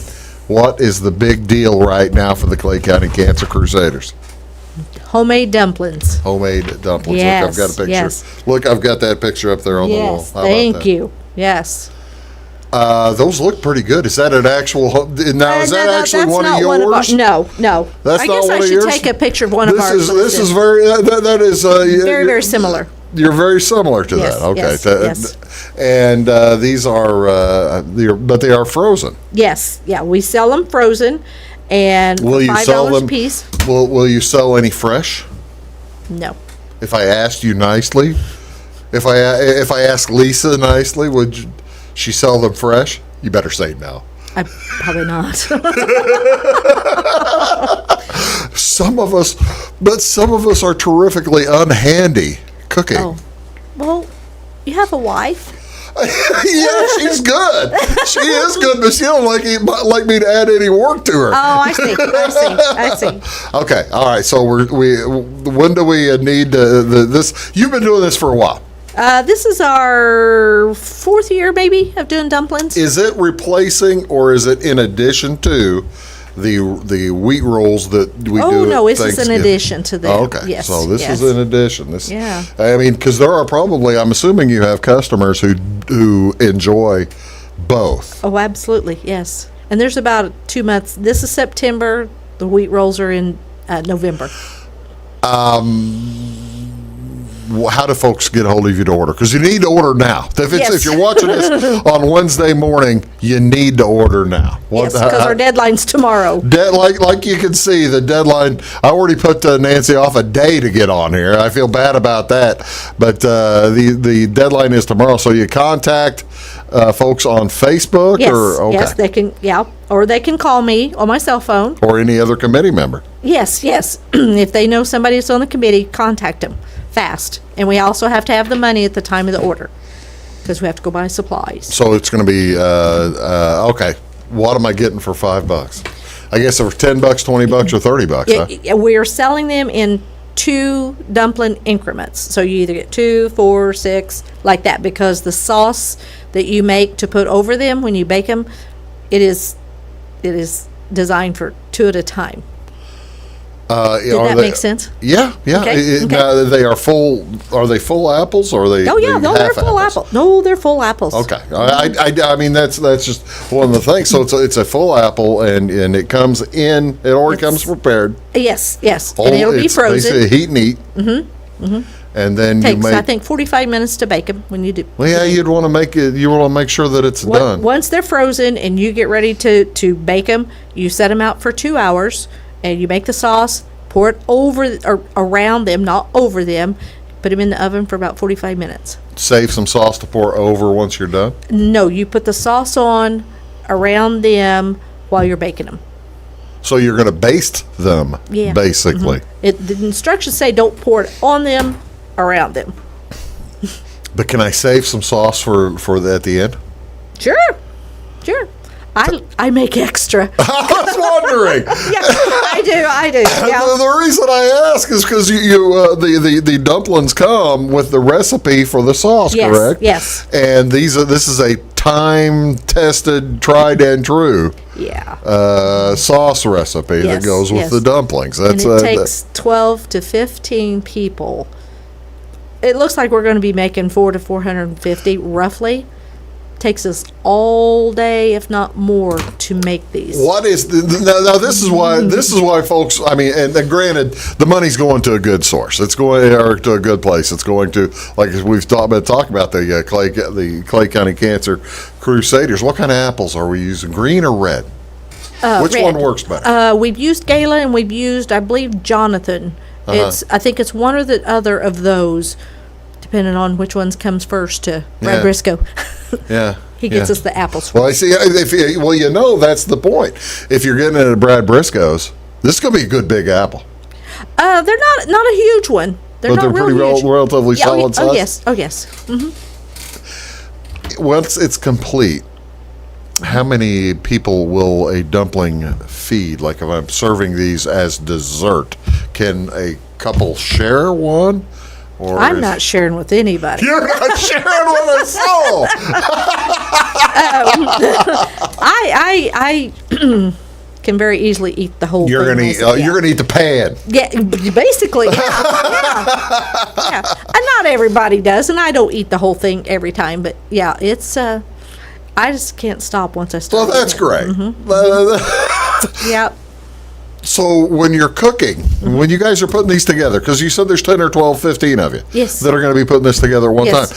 what is the big deal right now for the Clay County Cancer Crusaders? Homemade dumplings. Homemade dumplings. Yes, Look, I've got a picture. yes. Look, I've got that picture up there on the wall. Yes, How about thank that? you. Yes. Those look pretty good. Is that an actual? Now, is that actually one of yours? No. That's I not guess one I of should yours? take a picture of one of ours. This is very. That is very, very similar. You're very similar to Yes, that. Okay. yes. And these are, but they are frozen. Yes. Yeah. We sell them frozen, and Will you sell $5 them? a piece. Will you sell any fresh? No. If I asked you nicely, if I asked Lisa nicely, would she sell them fresh? You better say no. Probably not. Some of us are terrifically unhandy cooking. Oh, well, you have a wife. Yeah, she's good. She is good, but she don't like me to add any work to her. Oh, I see. Okay, all right. So when do we need this? You've been doing this for a while. This is our 4th year, maybe, of doing dumplings. Is it replacing or is it in addition to the wheat rolls that we do? Oh, no, at this is in Thanksgiving? addition to them. Oh, okay, Yes, so this yes. is in addition. Yeah. I mean, because there are probably, I'm assuming you have customers who enjoy both. Oh, absolutely, yes. And there's about 2 months. This is September. The wheat rolls are in November. How do folks get a hold of you to order? Because you need to order now. If you're watching this on Wednesday morning, you need to order now. Yes, because our deadline's tomorrow. Like you can see, the deadline, I already put Nancy off a day to get on here. I feel bad about that. But the deadline is tomorrow. So you contact folks on Facebook? Yes, or okay. yes, they can, or they can call me on my cell phone. Or any other committee member. Yes. If they know somebody that's on the committee, contact them fast. And we also have to have the money at the time of the order because we have to go buy supplies. So it's going to be, okay, what am I getting for $5? I guess for $10, $20, or $30, huh? We're selling them in 2 dumpling increments. So you either get 2, 4, 6, like that, because the sauce that you make to put over them when you bake them, it is designed for 2 at a time. Did that make sense? Yeah. Okay. Now, they are full. Are they full apples or are they? Oh yeah, no, they're half full apples? apple. No, they're full apples. Okay, I mean that's just one of the things. So it's a full apple and it comes in. It already comes prepared. Yes, and it'll be frozen. Basically heat and eat. Mm-hmm. And then Takes, you make. I think, 45 minutes to bake them when you do. Well, yeah, you'd want to make it. You want to make sure that it's done. Once they're frozen and you get ready to bake them, you set them out for 2 hours. And you make the sauce, pour it over or around them, not over them. Put them in the oven for about 45 minutes. Save some sauce to pour over once you're done? No, you put the sauce on around them while you're baking them. So you're going to baste them, basically. Mm-hmm. The instructions say don't pour it on them, around them. But can I save some sauce for at the end? Sure. I make extra. I was wondering. Yeah, I do. Yeah. The reason I ask is because the dumplings come with the recipe for the sauce, correct? Yes. And this is a time-tested, tried and true. Sauce recipe that goes with the dumplings. And it takes 12 to 15 people. It looks like we're going to be making 400 to 450 roughly. Takes us all day, if not more, to make these. What is now? This is why folks. I mean, and granted, the money's going to a good source. It's going to a good place. It's going to, like we've been talking about the Clay County Cancer Crusaders. What kind of apples are we using? Green or red? Which red. one works better? We've used Gala and we've used, I believe, Jonathan. I think it's one or the other of those, depending on which ones comes first to Brad Briscoe. Yeah. He gets us the apples. Well, I see. That's the point. If you're getting it at Brad Briscoe's, this is going to be a good big apple. They're not a huge one. They're not pretty huge. relatively solid size. Oh yes. Mm-hmm. Once it's complete, How many people will a dumpling feed? Like if I'm serving these as dessert, can a couple share one? Or I'm not sharing with anybody. You're not sharing with a soul. I can very easily eat the whole You're thing. you're gonna eat the pan. Yeah, basically, yeah. And not everybody does, and I don't eat the whole thing every time, but yeah, it's I just can't stop once I start. Well, that's great. Yep. So when you're cooking, when you guys are putting these together, because you said there's 10 or 12, 15 of you that are going to be putting this together at one time.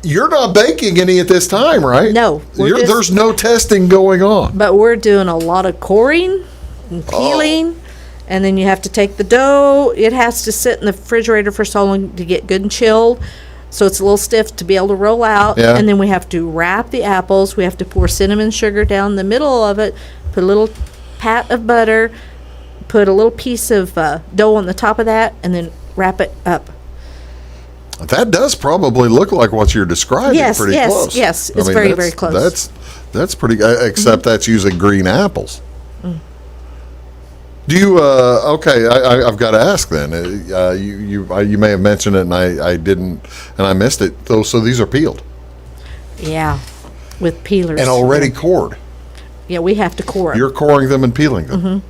You're not baking any at this time, right? No. There's no testing going on. But we're doing a lot of coring and peeling, and then you have to take the dough. It has to sit in the refrigerator for so long to get good and chilled, so it's a little stiff to be able to roll out. Yeah. And then we have to wrap the apples. We have to pour cinnamon sugar down the middle of it, put a little pat of butter, put a little piece of dough on the top of that, and then wrap it up. That does probably look like what you're describing. Pretty close. Yes, it's very, very close. That's pretty. Except that's using green apples. Do you? Okay, I've got to ask then. You may have mentioned it, and I didn't, and I missed it. So these are peeled. Yeah, with peelers and already cored. Yeah, we have to core. You're coring them and peeling them.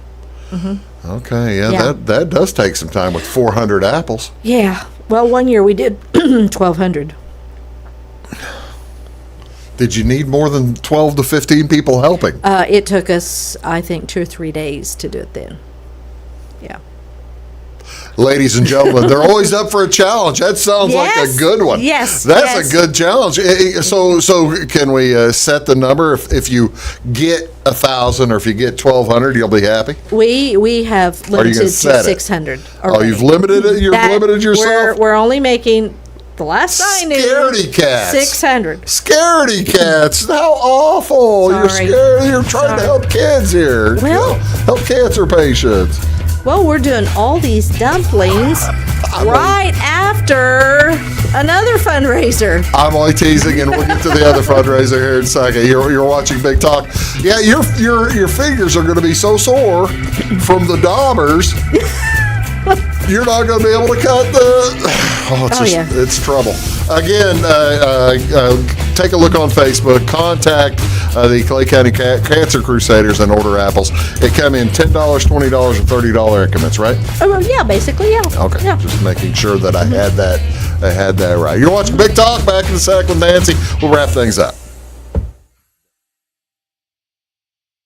Okay, that does take some time with 400 apples. Yeah. Well, one year we did 1,200. Did you need more than 12 to 15 people helping? It took us, I think, 2 or 3 days to do it then. Yeah. Ladies and gentlemen, they're always up for a challenge. That sounds like a good one. Yes. That's a good challenge. So can we set the number? If you get 1,000 or if you get 1,200, you'll be happy? We have limited to 600. Oh, you've limited it? You've limited yourself? We're only making, the last I knew, Scaredy cats. 600. Scaredy cats. How awful. Sorry. You're scared. You're trying to help kids here. Well, help cancer patients. Well, we're doing all these dumplings right after another fundraiser. I'm only teasing, and we'll get to the other fundraiser here in a second. You're watching Big Talk. Yeah, your fingers are going to be so sore from the daubers. You're not going to be able to cut it's trouble. Again, take a look on Facebook. Contact the Clay County Cancer Crusaders and order apples. It come in $10, $20, and $30 increments, right? Oh, yeah, basically, yeah. Okay, yeah. Just making sure that I had that right. You're watching Big Talk. Back in a sec with Nancy. We'll wrap things up.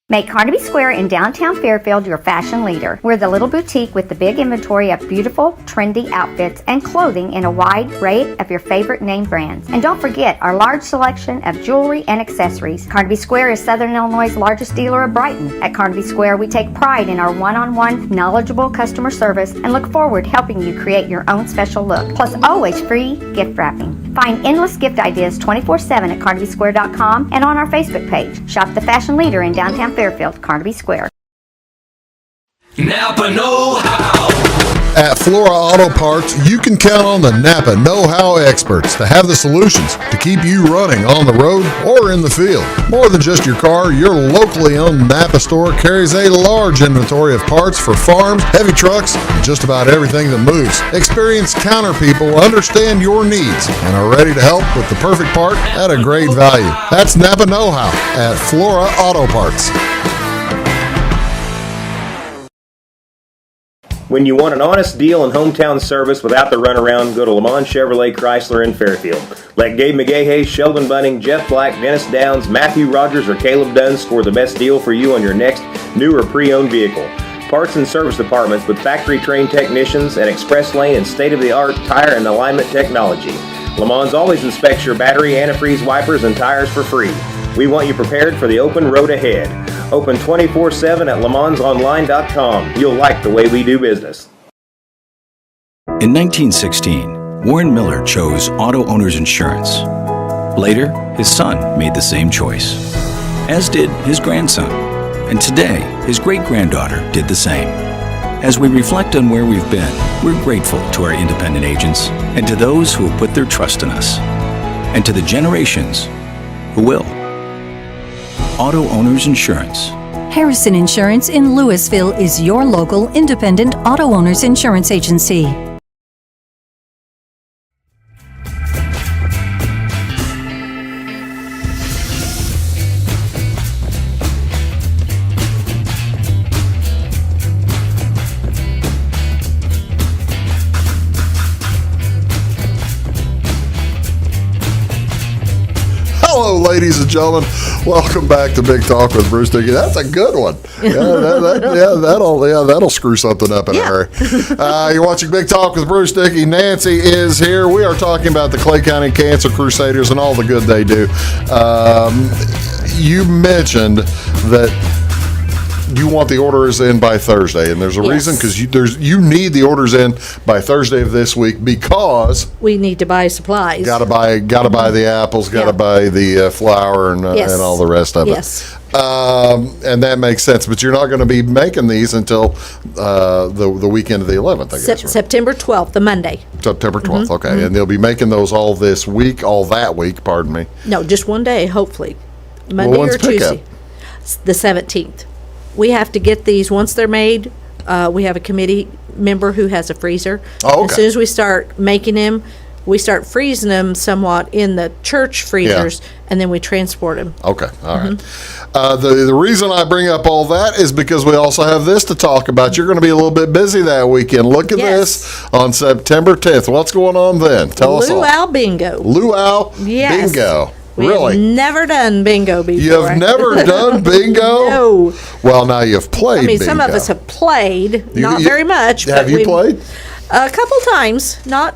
Make Carnaby Square in downtown Fairfield your fashion leader. We're the little boutique with the big inventory of beautiful, trendy outfits and clothing in a wide array of your favorite name brands. And don't forget our large selection of jewelry and accessories. Carnaby Square is Southern Illinois' largest dealer of Brighton. At Carnaby Square, we take pride in our one-on-one, knowledgeable customer service and look forward to helping you create your own special look. Plus, always free gift wrapping. Find endless gift ideas 24/7 at CarnabySquare.com and on our Facebook page. Shop the fashion leader in downtown Fairfield, Carnaby Square. Napa know-how. At Flora Auto Parts, you can count on the Napa know-how experts to have the solutions to keep you running on the road or in the field. More than just your car, your locally owned Napa store carries a large inventory of parts for farms, heavy trucks, and just about everything that moves. Experienced counter people understand your needs and are ready to help with the perfect part at a great value. That's Napa know-how at Flora Auto Parts. When you want an honest deal and hometown service without the runaround, go to Lamont Chevrolet Chrysler in Fairfield. Let Gabe McGahey, Sheldon Bunning, Jeff Black, Dennis Downs, Matthew Rogers, or Caleb Dunn score the best deal for you on your next new or pre-owned vehicle. Parts and service departments with factory-trained technicians and express lane and state-of-the-art tire and alignment technology. Lamont always inspects your battery, antifreeze, wipers, and tires for free. We want you prepared for the open road ahead. Open 24/7 at LeMansOnline.com. You'll like the way we do business. In 1916, Warren Miller chose Auto Owners Insurance. Later, his son made the same choice, as did his grandson. And today, his great-granddaughter did the same. As we reflect on where we've been, we're grateful to our independent agents and to those who have put their trust in us, and to the generations who will. Auto Owners Insurance. Harrison Insurance in Louisville is your local independent auto owners insurance agency. Hello, ladies and gentlemen. Welcome back to Big Talk with Bruce Dickey. That's a good one. That'll screw something up in a hurry. You're watching Big Talk with Bruce Dickey. Nancy is here. We are talking about the Clay County Cancer Crusaders and all the good they do. You mentioned that you want the orders in by Thursday, and there's a reason, because you need the orders in by Thursday of this week because we need to buy supplies. Got to buy the apples, got to buy the flour and all the rest of it. And that makes sense, but you're not going to be making these until the weekend of the 11th, I guess. September 12th, the Monday. September 12th, okay. And they'll be making those all that week, pardon me. No, just one day, hopefully. Monday or Tuesday. The 17th. We have to get these, once they're made, we have a committee member who has a freezer. Oh, okay. As soon as we start making them, we start freezing them somewhat in the church freezers, and then we transport them. Okay, all right. The reason I bring up all that is because we also have this to talk about. You're going to be a little bit busy that weekend. Look at this on September 10th. What's going on then? Tell us all. Luau Bingo. Luau Bingo. Really? We've never done bingo before. You've never done bingo? No. Well, now you've played bingo. Some of us have played, not very much. Have you played? A couple times. Not,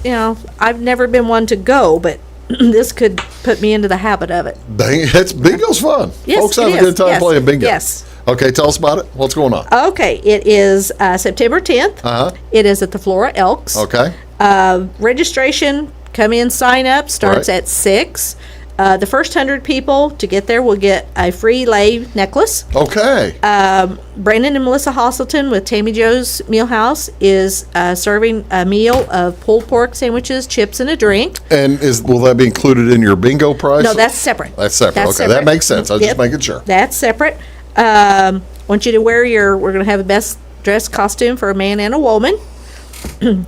I've never been one to go, but this could put me into the habit of it. Bingo's fun. Yes, folks have a good time playing bingo. Yes. Okay, tell us about it. What's going on? Okay, it is September 10th. It is at the Flora Elks. Okay. Registration, come in, sign up, starts at 6. The first 100 people to get there will get a free lei necklace. Okay. Brandon and Melissa Hosselton with Tammy Joe's Meal House is serving a meal of pulled pork sandwiches, chips, and a drink. And will that be included in your bingo price? No, that's separate. That's separate. That makes sense. I was just making sure. That's separate. Want you to wear we're going to have a best dressed costume for a man and a woman.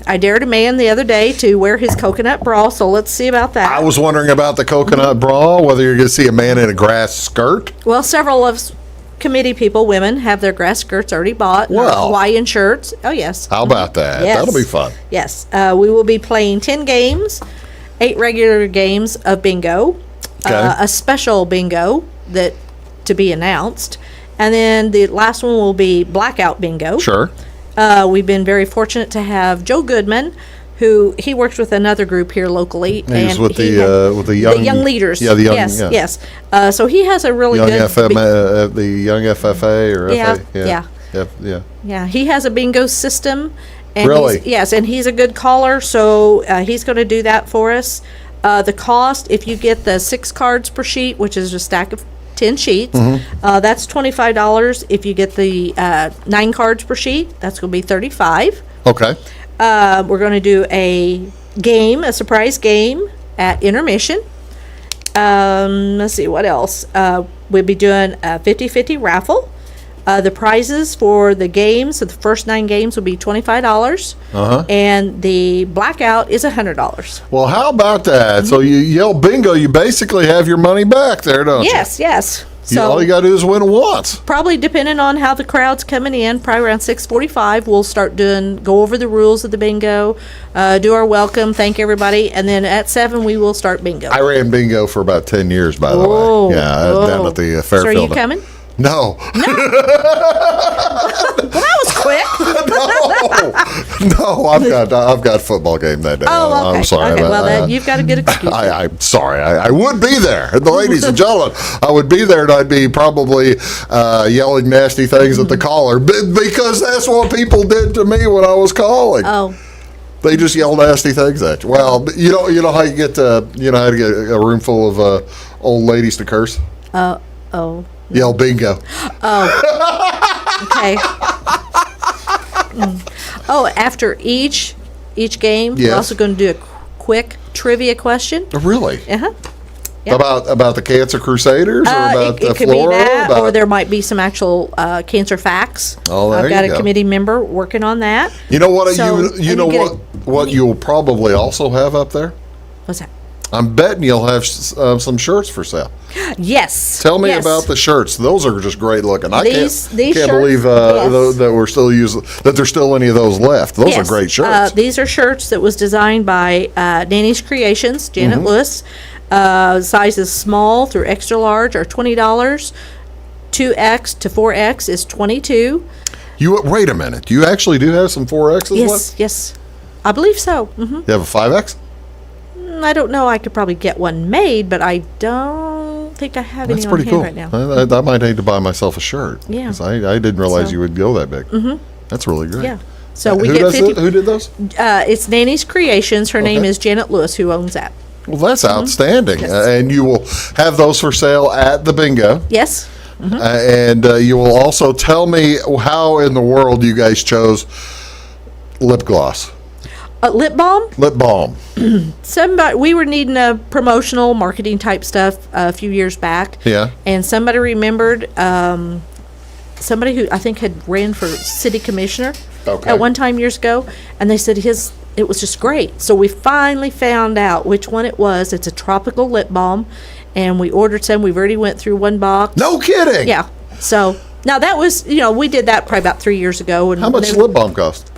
I dared a man the other day to wear his coconut bra, so let's see about that. I was wondering about the coconut bra, whether you're going to see a man in a grass skirt. Well, several of committee people, women, have their grass skirts already bought. Wow. Hawaiian shirts. Oh, yes. How about that? Yes. That'll be fun. Yes. We will be playing 10 games, 8 regular games of bingo, a special bingo that to be announced, and then the last one will be blackout bingo. Sure. We've been very fortunate to have Joe Goodman, who he works with another group here locally. He's with the young leaders. Yeah, the young. Yes. So he has a really young good the young FFA or FA. Yeah. He has a bingo system. And really? And he's a good caller, so he's going to do that for us. The cost, if you get the 6 cards per sheet, which is a stack of 10 sheets, that's $25. If you get the 9 cards per sheet, that's going to be $35. Okay. We're going to do a surprise game at intermission. Let's see, what else? We'll be doing a 50-50 raffle. The prizes for the games, so the first 9 games will be $25, and the blackout is $100. Well, how about that? So you yell bingo, you basically have your money back there, don't you? Yes. So all you got to do is win once. Probably depending on how the crowd's coming in, probably around 6:45, we'll start go over the rules of the bingo, do our welcome, thank everybody, and then at 7 we will start bingo. I ran bingo for about 10 years, by the way. Yeah, down at the Fairfield. So are you coming? No. Well, that was quick. No, I've got a football game that day. Oh, okay. I'm sorry. Okay, well, then you've got a good excuse. I'm sorry. I would be there. The ladies and gentlemen, I would be there, and I'd be probably yelling nasty things at the caller because that's what people did to me when I was calling. Oh. They just yell nasty things at you. Well, you know how you get how to get a room full of old ladies to curse? Oh. Yell bingo. Oh. Okay. Oh, after each game, we're also going to do a quick trivia question. Really? Yeah. About the Cancer Crusaders, or about it could Flora? be that, or there might be some actual cancer facts. Oh, there I've got you a go. committee member working on that. You know what? So- you and know you get what you'll probably also have up there? What's that? I'm betting you'll have some shirts for sale. Yes. Tell me yes. about the shirts. Those are just great looking. I These can't shirts, believe yes. that we're still using that. There's still any of those left. Those Yes. are great shirts. These are shirts that was designed by Nanny's Creations, Janet Mm-hmm. Lewis. Sizes small through extra large are $20. 2X to 4X is $22. You wait a minute. You actually do have some 4Xs Yes, left? yes. I believe so. Hmm. You have a 5X? I don't know. I could probably get one made, but I don't think I have That's any on pretty hand cool. right now. I might need to buy myself a shirt. Yeah. 'Cause I didn't realize So- you would go that big. Mm-hmm. That's really great. Yeah. So we who get does 50. Who did those? It's Nanny's Creations. Her name Okay. is Janet Lewis, who owns that. Well, that's outstanding. Yes. And you will have those for sale at the bingo. Yes. And you will also tell me how in the world you guys chose lip gloss, Lip balm. lip balm. Somebody, we were needing a promotional marketing type stuff a few years back. Yeah. And somebody remembered somebody who I think had ran for city commissioner Okay. at one time years ago, and they said it was just great. So we finally found out which one it was. It's a tropical lip balm, and we ordered some. We've already went through one box. No kidding. Yeah. So now that was, we did that probably about 3 years ago. And How much they- lip balm cost?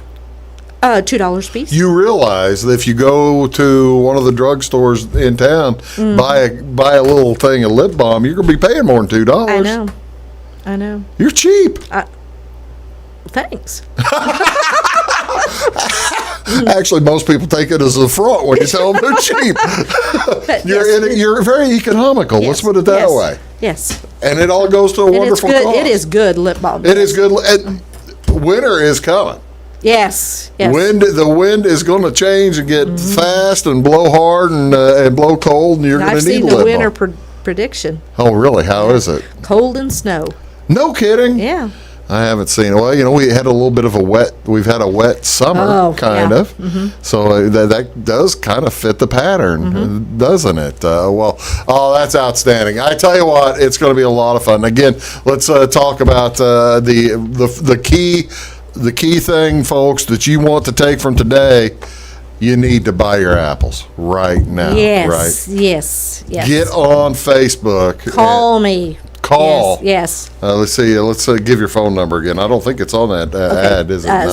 $2 a piece. You realize that if you go to one of the drugstores in town, Mm-hmm. buy a little thing of lip balm, you're going to be paying more than $2. I know. You're cheap. Thanks. Actually, most people take it as a front when you tell them they're cheap. You're very economical. Let's put it that way. Yes. And it all goes to a And it's wonderful good. cause. It is good lip balm. It is good. And winter is coming. Yes. Yes. The wind is going to change and get fast and blow hard and blow cold, and you're going I've to need seen a the lip winter balm. prediction. Oh, really? How is it? Cold and snow. No kidding. Yeah. I haven't seen it. Well, we had a little bit of we've had a wet summer, Oh, kind yeah. of. Mhm. So that does kind of fit the pattern, doesn't it? That's outstanding. I tell you what, it's going to be a lot of fun. Again, let's talk about the key thing, folks, that you want to take from today. You need to buy your apples right now. Yes. Right? Yes. Yes. Get on Facebook. Call me. Call. Yes. Let's see. Let's give your phone number again. I don't think it's on that ad, is it? No.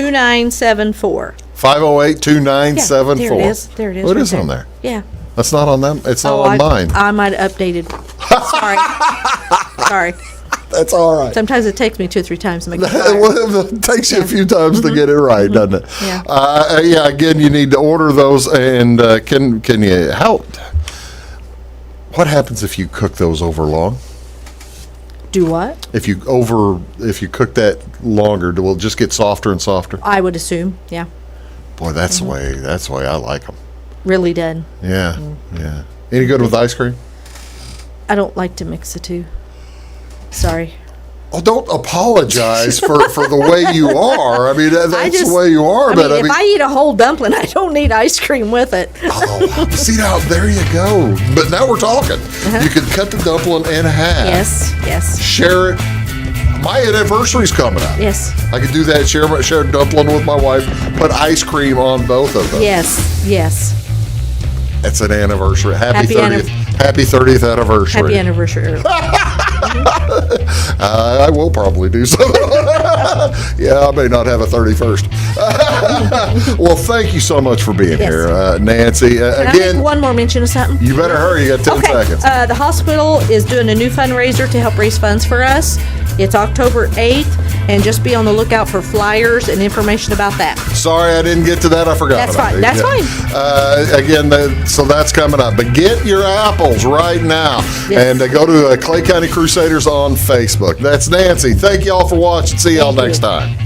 618-508-2974. 508-2974. There it is. There it is. Oh, it right is on there. Yeah. That's not on them. It's not on mine. I might have updated. Sorry. That's all right. Sometimes it takes me 2 or 3 times to make it. Well, it takes you a few times to get it right, doesn't it? Yeah. Again, you need to order those, and can you help? What happens if you cook those over long? Do what? If you cook that longer, will it just get softer and softer? I would assume. Yeah. Boy, that's the way I like them. Really done. Yeah, yeah. Any good with ice cream? I don't like to mix the two. Sorry. Oh, don't apologize for the way you are. I mean, that's the way you are. But if I eat a whole dumpling, I don't need ice cream with it. Oh, see now, there you go. But now we're talking. You can cut the dumpling in half. Yes. Share it. My anniversary's coming up. Yes. I could do that. Share a dumpling with my wife. Put ice cream on both of them. Yes. It's an anniversary. Happy 30th. Happy 30th anniversary. Happy anniversary. I will probably do so. Yeah, I may not have a 31st. Well, thank you so much for being here, Nancy. Can I make one more mention of something? You better hurry. You got 10 seconds. The hospital is doing a new fundraiser to help raise funds for us. It's October 8th, and just be on the lookout for flyers and information about that. Sorry, I didn't get to that. I forgot. That's about fine. it. That's fine. Again, so that's coming up. But get your apples right now, and go to Clay County Crusaders on Facebook. That's Nancy. Thank you all for watching. See y'all next time.